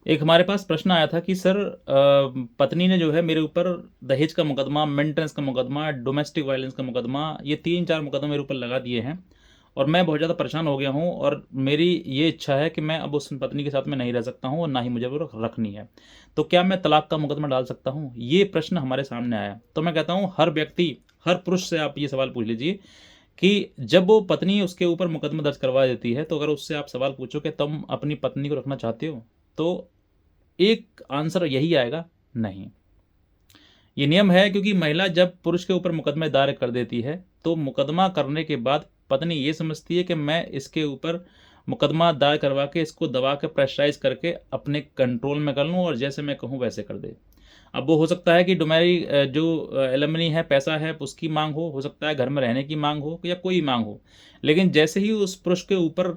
एक हमारे पास प्रश्न आया था कि सर पत्नी ने जो है मेरे ऊपर दहेज का मुकदमा, मेंटेनेंस का मुकदमा, डोमेस्टिक वायलेंस का मुकदमा, ये 3-4 मुकदमे मेरे ऊपर लगा दिए हैं और मैं बहुत ज़्यादा परेशान हो गया हूँ और मेरी ये इच्छा है कि मैं अब उस पत्नी के साथ में नहीं रह सकता हूँ और ना ही मुझे वो रखनी है। तो क्या मैं तलाक का मुकदमा डाल सकता हूँ? ये प्रश्न हमारे सामने आया। तो मैं कहता हूँ हर व्यक्ति, हर पुरुष से आप ये सवाल पूछ लीजिए कि जब वो पत्नी उसके ऊपर मुकदमा दर्ज करवा देती है, तो अगर उससे आप सवाल पूछो कि तुम अपनी पत्नी को रखना चाहते हो? तो एक आंसर यही आएगा, नहीं। ये नियम है क्योंकि महिला जब पुरुष के ऊपर मुकदमे दायर कर देती है, तो मुकदमा करने के बाद पत्नी ये समझती है कि मैं इसके ऊपर मुकदमा दायर करवा के, इसको दबा के, प्रेशराइज़ करके अपने कंट्रोल में कर लूँ और जैसे मैं कहूँ वैसे कर दे। अब वो हो सकता है कि डुमेरी जो एलिमनी है, पैसा है, उसकी माँग हो सकता है घर में रहने की माँग हो या कोई माँग हो। लेकिन जैसे ही उस पुरुष के ऊपर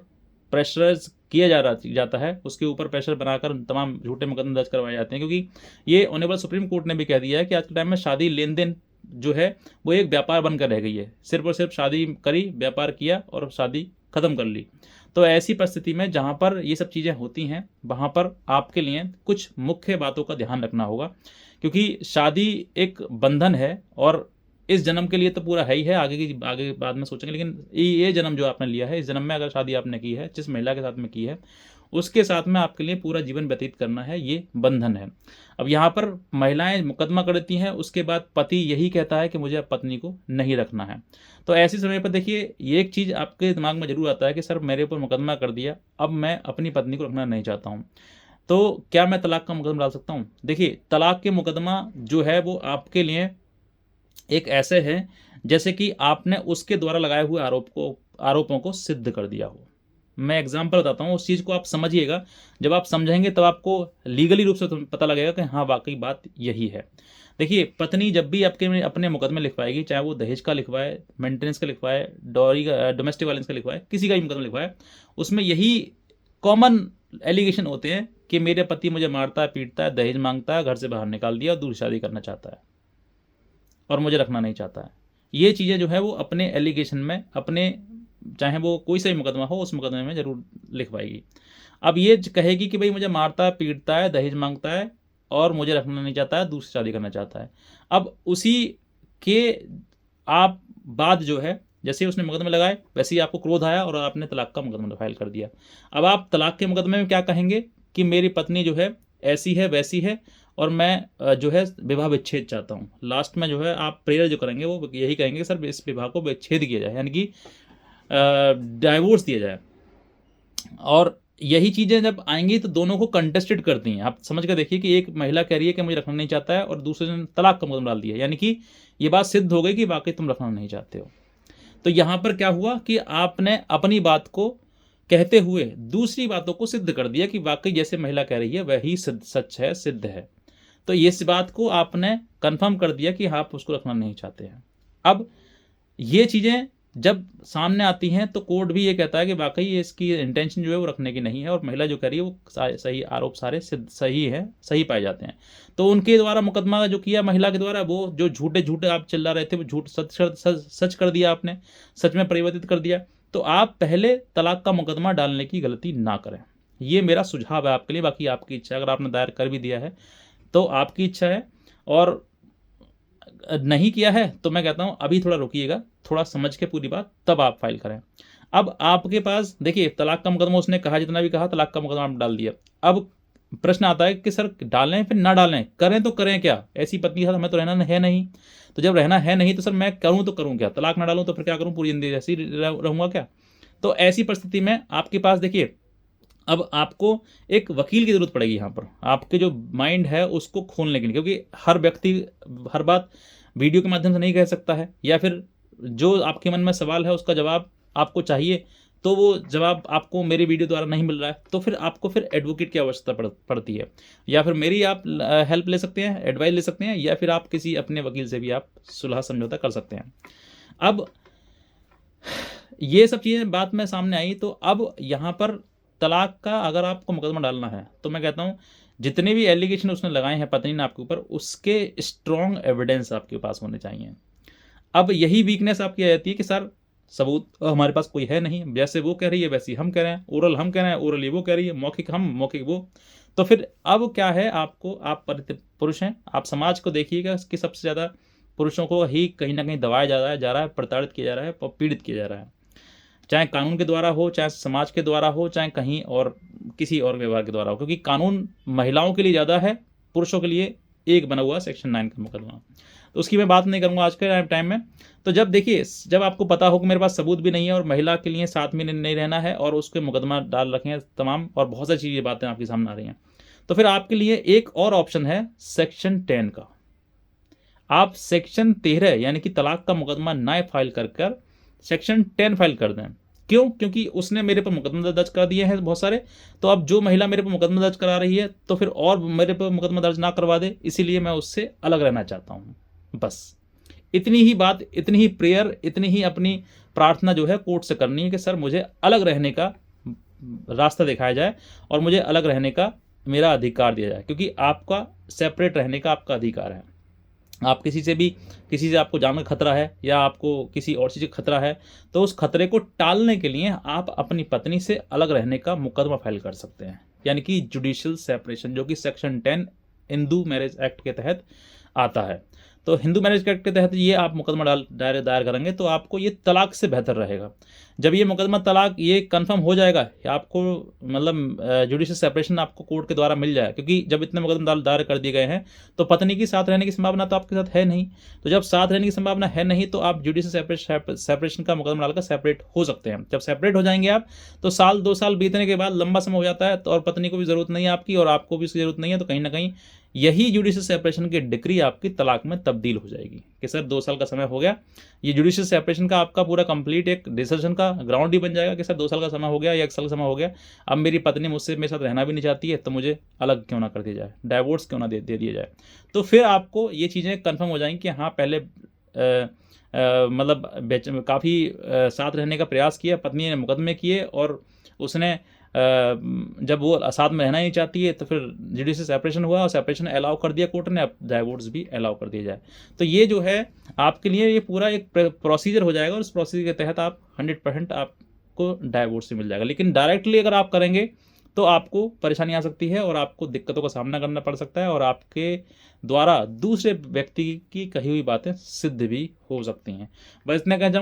प्रेशराइज़ किया जाता है, उसके ऊपर प्रेशर बनाकर तमाम झूठे मुकदमे दर्ज करवाए जाते हैं, क्योंकि ये ऑनरेबल सुप्रीम कोर्ट ने भी कह दिया है कि आज के टाइम में शादी लेन-देन जो है, वो एक व्यापार बनकर रह गई है। सिर्फ़ और सिर्फ़ शादी करी, व्यापार किया और शादी खत्म कर ली। तो ऐसी परिस्थिति में जहाँ पर ये सब चीज़ें होती हैं, वहाँ पर आपके लिए कुछ मुख्य बातों का ध्यान रखना होगा, क्योंकि शादी एक बंधन है और इस जन्म के लिए तो पूरा है ही है, आगे बाद में सोचेंगे, लेकिन ये जन्म जो आपने लिया है, इस जन्म में अगर शादी आपने की है, जिस महिला के साथ में की है, उसके साथ में आपके लिए पूरा जीवन व्यतीत करना है, ये बंधन है। अब यहाँ पर महिलाएँ मुकदमा कर देती हैं, उसके बाद पति यही कहता है कि मुझे अब पत्नी को नहीं रखना है। तो ऐसे समय पर देखिए, ये एक चीज़ आपके दिमाग में ज़रूर आता है कि सर मेरे ऊपर मुकदमा कर दिया, अब मैं अपनी पत्नी को रखना नहीं चाहता हूँ। तो क्या मैं तलाक का मुकदमा डाल सकता हूँ? देखिए, तलाक के मुकदमा जो है वो आपके लिए एक ऐसे है जैसे कि आपने उसके द्वारा लगाए हुए आरोपों को सिद्ध कर दिया हो। मैं एग्ज़ाम्पल बताता हूँ, उस चीज़ को आप समझिएगा, जब आप समझेंगे तब आपको लीगली रूप से तुम पता लगेगा कि हाँ, वाक़ई बात यही है। देखिए, पत्नी जब भी आपके में अपने मुकदमे लिखवाएगी, चाहे वो दहेज का लिखवाए, मेंटेनेंस का लिखवाए, डॉरी का, डोमेस्टिक वायलेंस का लिखवाए, किसी का भी मुकदमा लिखवाए, उसमें यही कॉमन एलिगेशन होते हैं कि मेरे पति मुझे मारता है, पीटता है, दहेज माँगता है, घर से बाहर निकाल दिया और दूसरी शादी करना चाहता है और मुझे रखना नहीं चाहता है। ये चीज़ें जो है वो अपने एलिगेशन में, अपने चाहे वो कोई सा भी मुकदमा हो, उस मुकदमे में ज़रूर लिखवाएगी। अब ये कहेगी कि भई मुझे मारता है, पीटता है, दहेज माँगता है और मुझे रखना नहीं चाहता है, दूसरी शादी करना चाहता है। अब उसी के आप बाद जो है, जैसे ही उसने मुकदमे लगाए, वैसे ही आपको क्रोध आया और आपने तलाक का मुकदमा फ़ाइल कर दिया। अब आप तलाक के मुकदमे में क्या कहेंगे कि मेरी पत्नी जो है, ऐसी है, वैसी है और मैं जो है विवाह विच्छेद चाहता हूँ। लास्ट में जो है आप प्रेयर जो करेंगे वो यही कहेंगे कि सर इस विवाह को विच्छेद किया जाए, यानी कि डाइवोर्स दिया जाए। और यही चीज़ें जब आएँगी तो दोनों को कंटेस्टेड करती हैं। आप समझ के देखिए कि एक महिला कह रही है कि मुझे रखना नहीं चाहता है और दूसरे ने तलाक का मुकदमा डाल दिया है। यानी कि ये बात सिद्ध हो गई कि वाक़ई तुम रखना नहीं चाहते हो। तो यहाँ पर क्या हुआ कि आपने अपनी बात को कहते हुए दूसरी बातों को सिद्ध कर दिया कि वाक़ई जैसे महिला कह रही है वही सच है, सिद्ध है। तो इस बात को आपने कन्फर्म कर दिया कि हाँ, आप उसको रखना नहीं चाहते हैं। अब ये चीज़ें जब सामने आती हैं तो कोर्ट भी ये कहता है कि वाक़ई ये इसकी इंटेंशन जो है वो रखने की नहीं है और महिला जो कह रही है वो सही आरोप सारे सिद्ध सही हैं, सही पाए जाते हैं। तो उनके द्वारा मुकदमा जो किया महिला के द्वारा, वो जो झूठे-झूठे आप चिल्ला रहे थे, वो झूठ सच कर दिया आपने, सच में परिवर्तित कर दिया। तो आप पहले तलाक का मुकदमा डालने की गलती ना करें। ये मेरा सुझाव है आपके लिए, बाकी आपकी इच्छा है, अगर आपने दायर कर भी दिया है, तो आपकी इच्छा है। और नहीं किया है तो मैं कहता हूँ अभी थोड़ा रुकिएगा, थोड़ा समझ के पूरी बात तब आप फाइल करें। अब आपके पास देखिए, तलाक का मुकदमा उसने कहा, जितना भी कहा तलाक का मुकदमा आप डाल दिया। अब प्रश्न आता है कि सर डालें फिर ना डालें, करें तो करें क्या? ऐसी पत्नी के साथ हमें तो रहना है नहीं। तो जब रहना है नहीं तो सर मैं करूँ तो करूँ क्या? तलाक ना डालूँ तो फिर क्या करूँ? पूरी ज़िंदगी ऐसे ही रहूँगा क्या? तो ऐसी परिस्थिति में आपके पास देखिए, अब आपको एक वकील की ज़रूरत पड़ेगी यहाँ पर। आपके जो माइंड है उसको खोलने के लिए, क्योंकि हर व्यक्ति हर बात वीडियो के माध्यम से नहीं कह सकता है, या फिर जो आपके मन में सवाल है उसका जवाब आपको चाहिए, तो वो जवाब आपको मेरी वीडियो द्वारा नहीं मिल रहा है, तो फिर आपको फिर एडवोकेट की आवश्यकता पड़ती है। या फिर मेरी आप हेल्प ले सकते हैं, एडवाइस ले सकते हैं, या फिर आप किसी अपने वकील से भी आप सुलह समझौता कर सकते हैं। अब ये सब चीज़ें बात में सामने आई, तो अब यहाँ पर तलाक का अगर आपको मुकदमा डालना है, तो मैं कहता हूँ जितने भी एलिगेशन उसने लगाए हैं पत्नी ने आपके ऊपर, उसके स्ट्रॉन्ग एविडेंस आपके पास होने चाहिए। अब यही वीकनेस आपकी आ जाती है कि सर सबूत हमारे पास कोई है नहीं, जैसे वो कह रही है वैसे ही हम कह रहे हैं, ओरल हम कह रहे हैं, ओरली वो कह रही है, मौखिक हम, मौखिक वो। तो फिर अब क्या है, आपको, आप पुरुष हैं, आप समाज को देखिएगा कि सबसे ज़्यादा पुरुषों को ही कहीं न कहीं दबाया जा रहा है, प्रताड़ित किया जा रहा है और पीड़ित किया जा रहा है। चाहे कानून के द्वारा हो, चाहे समाज के द्वारा हो, चाहे कहीं और किसी और विभाग के द्वारा हो, क्योंकि कानून महिलाओं के लिए ज़्यादा है, पुरुषों के लिए एक बना हुआ है सेक्शन 9 का मुकदमा। तो उसकी मैं बात नहीं करूँगा आज के टाइम में। तो जब देखिए, जब आपको पता हो कि मेरे पास सबूत भी नहीं है और महिला के लिए साथ में नहीं रहना है और उसके मुकदमा डाल रखे हैं तमाम, और बहुत सारी चीज़ें, बातें आपके सामने आ रही हैं, तो फिर आपके लिए एक और ऑप्शन है सेक्शन 10 का। आप सेक्शन 13 यानी कि तलाक का मुकदमा ना फाइल कर सेक्शन 10 फाइल कर दें। क्यों? क्योंकि उसने मेरे पर मुकदमा दर्ज कर दिए हैं बहुत सारे, तो अब जो महिला मेरे पर मुकदमा दर्ज करा रही है तो फिर और मेरे पर मुकदमा दर्ज ना करवा दे, इसीलिए मैं उससे अलग रहना चाहता हूँ। बस इतनी ही बात, इतनी ही प्रेयर, इतनी ही अपनी प्रार्थना जो है कोर्ट से करनी है कि सर मुझे अलग रहने का रास्ता दिखाया जाए और मुझे अलग रहने का मेरा अधिकार दिया जाए, क्योंकि आपका सेपरेट रहने का आपका अधिकार है। आप किसी से आपको जान का खतरा है या आपको किसी और चीज़ का खतरा है, तो उस खतरे को टालने के लिए आप अपनी पत्नी से अलग रहने का मुकदमा फाइल कर सकते हैं, यानी कि जुडिशियल सेपरेशन, जो कि सेक्शन 10 हिंदू मैरिज एक्ट के तहत आता है। तो हिंदू मैरिज एक्ट के तहत ये आप मुकदमा दायर करेंगे तो आपको ये तलाक से बेहतर रहेगा। जब ये मुकदमा तलाक ये कंफर्म हो जाएगा, आपको मतलब जुडिशियल सेपरेशन आपको कोर्ट के द्वारा मिल जाए, क्योंकि जब इतने मुकदमा दायर कर दिए गए हैं तो पत्नी की साथ रहने की संभावना तो आपके साथ है नहीं। तो जब साथ रहने की संभावना है नहीं तो आप जुडिशियल सेपरेशन का मुकदमा डालकर सेपरेट हो सकते हैं। जब सेपरेट हो जाएंगे आप, तो साल 2 साल बीतने के बाद लंबा समय हो जाता है, तो और पत्नी को भी ज़रूरत नहीं है आपकी और आपको भी उसकी ज़रूरत नहीं है, तो कहीं ना कहीं यही जुडिशियल सेपरेशन की डिग्री आपकी तलाक में तब्दील हो जाएगी कि सर 2 साल का समय हो गया। ये जुडिशियल सेपरेशन का आपका पूरा कंप्लीट एक डिसीजन का ग्राउंड ही बन जाएगा कि सर 2 साल का समय हो गया या 1 साल का समय हो गया, अब मेरी पत्नी मुझसे मेरे साथ रहना भी नहीं चाहती है, तो मुझे अलग क्यों ना कर दिया जाए, डाइवोर्स क्यों ना दे दिया जाए। तो फिर आपको ये चीज़ें कन्फर्म हो जाएंगी कि हाँ, पहले मतलब काफ़ी साथ रहने का प्रयास किया, पत्नी ने मुकदमे किए और उसने जब वो साथ में रहना ही नहीं चाहती है तो फिर जुडिशियल सेपरेशन हुआ और सेपरेशन अलाउ कर दिया कोर्ट ने, अब डाइवोर्स भी अलाउ कर दिया जाए। तो ये जो है आपके लिए ये पूरा एक प्रोसीजर हो जाएगा और उस प्रोसीजर के तहत आप 100% आपको डाइवोर्स भी मिल जाएगा। लेकिन डायरेक्टली अगर आप करेंगे तो आपको परेशानी आ सकती है और आपको दिक्कतों का सामना करना पड़ सकता है और आपके द्वारा दूसरे व्यक्ति की कही हुई बातें सिद्ध भी हो सकती हैं। बस इतना कहना चाहूँगा।